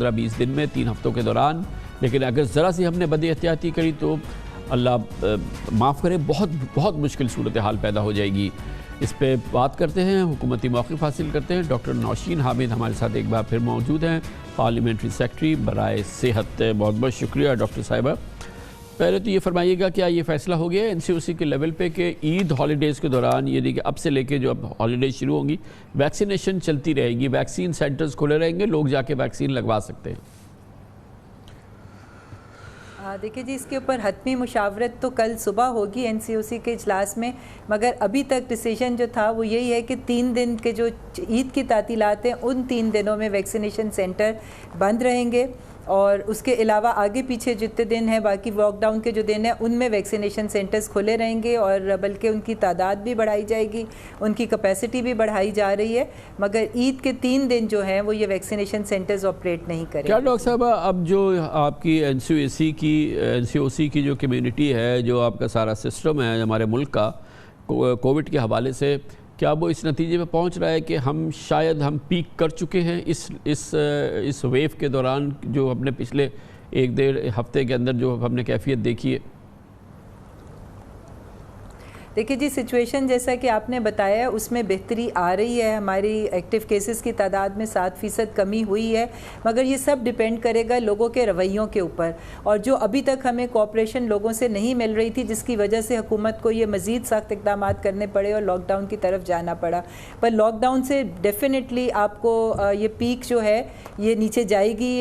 15-20 दिन में, 3 हफ्तों के दौरान। लेकिन अगर ज़रा सी हमने बदएहतियाती करी तो अल्लाह माफ़ करे, बहुत बहुत मुश्किल सूरत हाल पैदा हो जाएगी। इस पे बात करते हैं, हुकूमती मौक़िफ़ हासिल करते हैं। डॉक्टर नौशीन हामिद हमारे साथ एक बार फिर मौजूद हैं, पार्लियामेंट्री सेक्रेटरी बराए सेहत। बहुत बहुत शुक्रिया डॉक्टर साहिबा। पहले तो ये फरमाइएगा, क्या ये फ़ैसला हो गया NCOC के लेवल पे कि ईद हॉलीडेज़ के दौरान, यानी कि अब से लेके जो अब हॉलीडेज शुरू होंगी, वैक्सीनेशन चलती रहेगी, वैक्सीन सेंटर्स खुले रहेंगे, लोग जाके वैक्सीन लगवा सकते हैं? देखिए जी, इसके ऊपर हतमी मुशावरत तो कल सुबह होगी NCOC के इजलास में, मगर अभी तक डिसीजन जो था वो यही है कि 3 दिन के जो ईद की तातीलात हैं उन 3 दिनों में वैक्सीनेशन सेंटर बंद रहेंगे, और उसके अलावा आगे पीछे जितने दिन हैं, बाकी लॉकडाउन के जो दिन हैं, उनमें वैक्सीनेशन सेंटर्स खुले रहेंगे, और बल्कि उनकी तादाद भी बढ़ाई जाएगी, उनकी कैपेसिटी भी बढ़ाई जा रही है। मगर ईद के 3 दिन जो हैं वो ये वैक्सीनेशन सेंटर्स ऑपरेट नहीं करेंगे। क्या डॉक्टर साहब, अब जो आपकी NCOC की जो कम्युनिटी है, जो आपका सारा सिस्टम है हमारे मुल्क का कोविड के हवाले से, क्या वो इस नतीजे पे पहुंच रहा है कि शायद हम पीक कर चुके हैं इस वेव के दौरान, जो हमने पिछले 1-1.5 हफ्ते के अंदर जो हमने कैफियत देखी है? देखिए जी, सिचुएशन जैसा कि आपने बताया उसमें बेहतरी आ रही है, हमारी एक्टिव केसेस की तादाद में 7% कमी हुई है, मगर ये सब डिपेंड करेगा लोगों के रवैयों के ऊपर, और जो अभी तक हमें कोऑपरेशन लोगों से नहीं मिल रही थी, जिसकी वजह से हुकूमत को ये मज़ीद सख्त इक़दाम करने पड़े और लॉकडाउन की तरफ जाना पड़ा। पर लॉकडाउन से डेफिनेटली आपको ये पीक जो है ये नीचे जाएगी,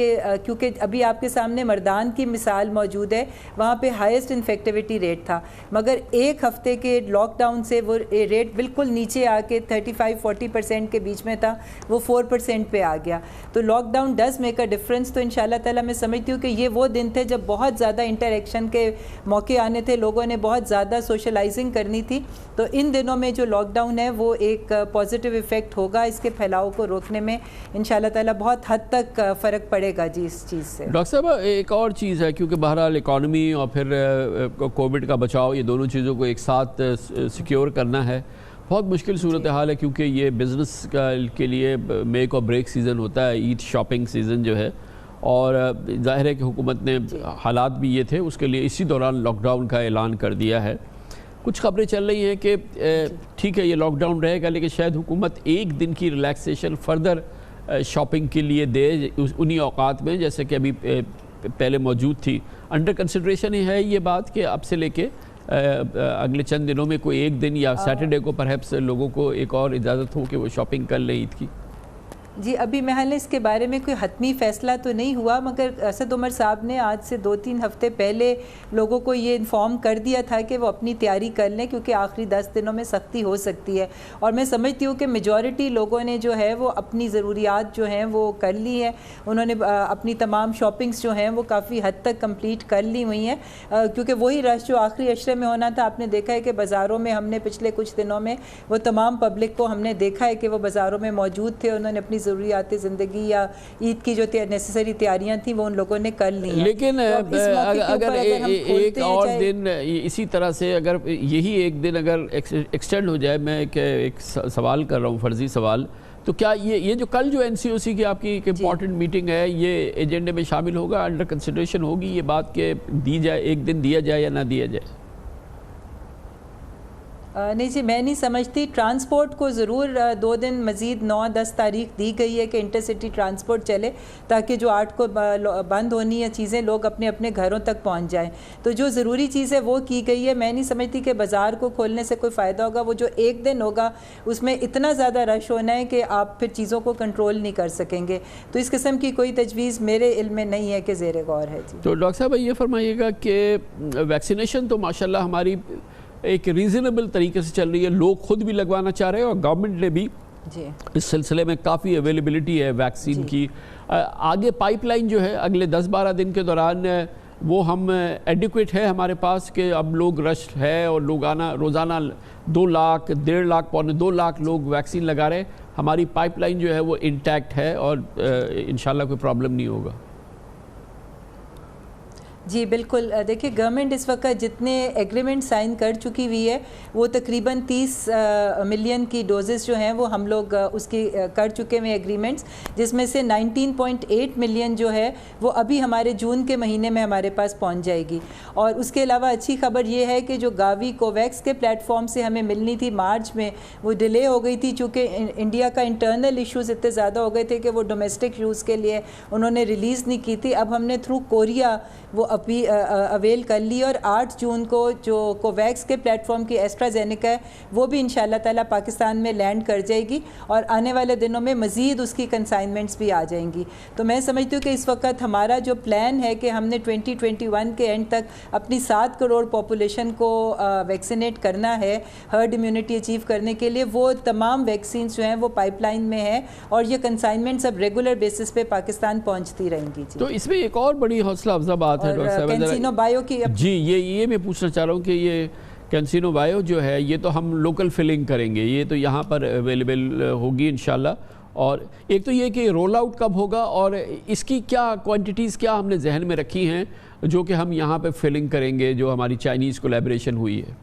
क्योंकि अभी आपके सामने मर्दान की मिसाल मौजूद है, वहाँ पर हाईएस्ट इन्फेक्टिविटी रेट था, मगर 1 हफ्ते के लॉकडाउन से वो रेट बिल्कुल नीचे आके 35-40% के बीच में था, वो 4% पे आ गया। तो lockdown does make a difference. तो इंशाल्लाह ताला मैं समझती हूँ कि ये वो दिन थे जब बहुत ज़्यादा इंटरेक्शन के मौके आने थे, लोगों ने बहुत ज़्यादा सोशलाइजिंग करनी थी। तो इन दिनों में जो लॉकडाउन है वो एक पॉजिटिव इफ़ेक्ट होगा, इसके फैलाव को रोकने में इंशाल्लाह ताला बहुत हद तक फ़र्क पड़ेगा जी इस चीज़ से। डॉक्टर साहब, एक और चीज़ है, क्योंकि बहरहाल इकॉनमी और फिर कोविड का बचाव, ये दोनों चीज़ों को एक साथ सिक्योर करना है। बहुत मुश्किल सूरत हाल है, क्योंकि ये बिज़नेस के लिए मेक और ब्रेक सीज़न होता है, ईद शॉपिंग सीज़न जो है, और जाहिर है कि हुकूमत ने, हालात भी ये थे, उसके लिए इसी दौरान लॉकडाउन का ऐलान कर दिया है। कुछ खबरें चल रही हैं कि ठीक है ये लॉकडाउन रहेगा, लेकिन शायद हुकूमत 1 दिन की रिलैक्सेशन फर्दर शॉपिंग के लिए दे उन्हीं औकात में, जैसे कि अभी पहले मौजूद थी। अंडर कंसिडरेशन है ये बात कि अब से लेके अगले चंद दिनों में कोई 1 दिन या सैटरडे को परहैप्स लोगों को एक और इजाज़त हो कि वो शॉपिंग कर लें ईद की? जी, अभी महल इसके बारे में कोई हतमी फ़ैसला तो नहीं हुआ, मगर असद उमर साहब ने आज से 2-3 हफ्ते पहले लोगों को ये इन्फॉर्म कर दिया था कि वो अपनी तैयारी कर लें, क्योंकि आखिरी 10 दिनों में सख्ती हो सकती है। और मैं समझती हूँ कि मेजॉरिटी लोगों ने जो है वो अपनी ज़रूरियात जो हैं वो कर ली है, उन्होंने अपनी तमाम शॉपिंग्स जो हैं वो काफ़ी हद तक कंप्लीट कर ली हुई हैं, क्योंकि वही रश जो आखिरी अशरे में होना था, आपने देखा है कि बाज़ारों में हमने पिछले कुछ दिनों में वो तमाम पब्लिक को हमने देखा है कि वो बाज़ारों में मौजूद थे, उन्होंने अपनी ज़रूरियात ज़िंदगी या ईद की जो नेसेसरी तैयारियां थी वो उन लोगों ने कर ली हैं। लेकिन तो अगर एक और दिन इसी तरह से, अगर यही एक दिन अगर एक्सटेंड हो जाए, मैं एक सवाल कर रहा हूँ, फर्जी सवाल, तो क्या ये जो कल जो NCOC की आपकी एक इम्पॉर्टेंट मीटिंग है, ये एजेंडे में शामिल होगा, अंडर कंसिडरेशन होगी ये बात कि दी जाए, 1 दिन दिया जाए या ना दिया जाए? नहीं जी, मैं नहीं समझती। ट्रांसपोर्ट को ज़रूर 2 दिन मज़ीद 9-10 तारीख दी गई है कि इंटरसिटी ट्रांसपोर्ट चले, ताकि जो 8 को बंद होनी है चीज़ें, लोग अपने अपने घरों तक पहुंच जाएं। तो जो ज़रूरी चीज़ है वो की गई है। मैं नहीं समझती कि बाज़ार को खोलने से कोई फ़ायदा होगा। वो जो 1 दिन होगा उसमें इतना ज़्यादा रश होना है कि आप फिर चीज़ों को कंट्रोल नहीं कर सकेंगे। तो इस किस्म की कोई तजवीज़ मेरे इल्म में नहीं है कि ज़ेर गौर है जी। तो डॉक्टर साहब, ये फरमाइएगा कि वैक्सीनेशन तो माशाल्लाह हमारी एक रीज़नेबल तरीके से चल रही है, लोग खुद भी लगवाना चाह रहे हैं और गवर्नमेंट ने भी जी इस सिलसिले में काफ़ी अवेलेबिलिटी है वैक्सीन की। आगे पाइपलाइन जो है अगले 10-12 दिन के दौरान वो हम एडिक्वेट है हमारे पास कि अब लोग रश है और लोग रोज़ाना 2 लाख, 1.5 लाख, 2 लाख लोग वैक्सीन लगा रहे हैं। हमारी पाइपलाइन जो है वो इंटैक्ट है और इंशाल्लाह कोई प्रॉब्लम नहीं होगा। जी बिल्कुल, देखिए गवर्नमेंट इस वक्त जितने एग्रीमेंट साइन कर चुकी हुई है वो तकरीबन 30 मिलियन की डोजेस जो हैं वो हम लोग उसकी कर चुके हुए एग्रीमेंट्स, जिसमें से 19.8 मिलियन जो है वो अभी हमारे जून के महीने में हमारे पास पहुंच जाएगी। और उसके अलावा अच्छी खबर ये है कि जो गावी कोवैक्स के प्लेटफॉर्म से हमें मिलनी थी मार्च में, वो डिले हो गई थी चूँकि इंडिया का इंटरनल इश्यूज़ इतने ज़्यादा हो गए थे कि वो डोमेस्टिक यूज़ के लिए उन्होंने रिलीज़ नहीं की थी। अब हमने थ्रू कोरिया वो अभी अवेल कर ली और 8 जून को जो कोवैक्स के प्लेटफॉर्म की एस्ट्राजेनेका है वो भी इंशाल्लाह ताला पाकिस्तान में लैंड कर जाएगी और आने वाले दिनों में मज़ीद उसकी कंसाइनमेंट्स भी आ जाएंगी। तो मैं समझती हूँ कि इस वक्त हमारा जो प्लान है कि हमने 2021 के एंड तक अपनी 7 करोड़ पॉपुलेशन को वैक्सीनेट करना है हर्ड इम्यूनिटी अचीव करने के लिए, वो तमाम वैक्सीन जो हैं वो पाइपलाइन में है और ये कंसाइनमेंट्स अब रेगुलर बेसिस पे पाकिस्तान पहुँचती रहेंगी। तो इसमें एक और बड़ी हौसला अफजा बात है डॉक्टर साहब, कैंसिनो बायो की जी ये मैं पूछना चाह रहा हूँ कि ये कैंसिनो बायो जो है ये तो हम लोकल फिलिंग करेंगे, ये तो यहाँ पर अवेलेबल होगी इंशाल्लाह। और एक तो ये कि रोल आउट कब होगा और इसकी क्या क्वांटिटीज़ क्या हमने जहन में रखी हैं जो कि हम यहाँ पे फिलिंग करेंगे, जो हमारी चाइनीज़ कोलैबोरेशन हुई है?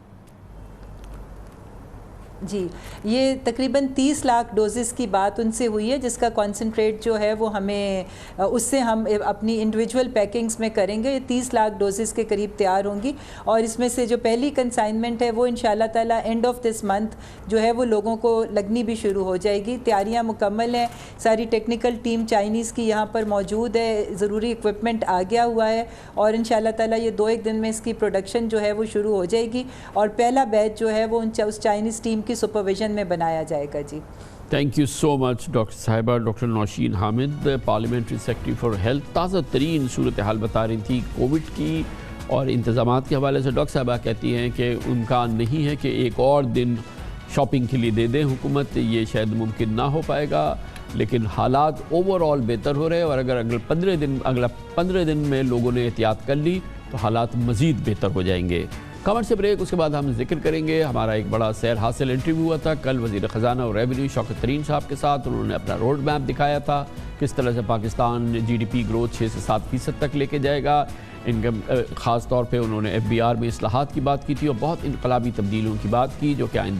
जी, ये तकरीबन 30 लाख डोजेस की बात उनसे हुई है, जिसका कॉन्सेंट्रेट जो है वो हमें उससे हम अपनी इंडिविजुअल पैकिंग्स में करेंगे। ये 30 लाख डोजेस के करीब तैयार होंगी और इसमें से जो पहली कंसाइनमेंट है वो इंशाल्लाह ताला एंड ऑफ दिस मंथ जो है वो लोगों को लगनी भी शुरू हो जाएगी। तैयारियां मुकम्मल हैं, सारी टेक्निकल टीम चाइनीज़ की यहाँ पर मौजूद है, ज़रूरी इक्विपमेंट आ गया हुआ है और इंशाल्लाह ताला ये 2-1 दिन में इसकी प्रोडक्शन जो है वो शुरू हो जाएगी और पहला बैच जो है वो उस चाइनीज़ टीम की सुपरविजन में बनाया जाएगा। जी thank you so much doctor साहिबा। Doctor Naushin Hamid, parliamentary secretary for health, ताज़ा तरीन सूरत हाल बता रही थी कोविड की और इंतज़ामात के हवाले से। डॉक्टर साहिबा कहती हैं कि उनका नहीं है कि एक और दिन शॉपिंग के लिए दे दें हुकूमत, ये शायद मुमकिन ना हो पाएगा, लेकिन हालात ओवरऑल बेहतर हो रहे हैं और अगर अगला 15 दिन में लोगों ने एहतियात कर ली तो हालात मज़ीद बेहतर हो जाएंगे। खबर से ब्रेक, उसके बाद हम जिक्र करेंगे हमारा एक बड़ा सैर हासिल इंटरव्यू हुआ था कल वज़ीर ख़जाना और रेवेन्यू शौकत तरीन साहब के साथ। उन्होंने अपना रोड मैप दिखाया था किस तरह से पाकिस्तान GDP ग्रोथ 6 से 7% तक लेके जाएगा। इनकम ख़ास तौर पे उन्होंने FBR में इस्लाहात की बात की थी और बहुत इनकलाबी तब्दीलियों की बात की जो कि आइंदा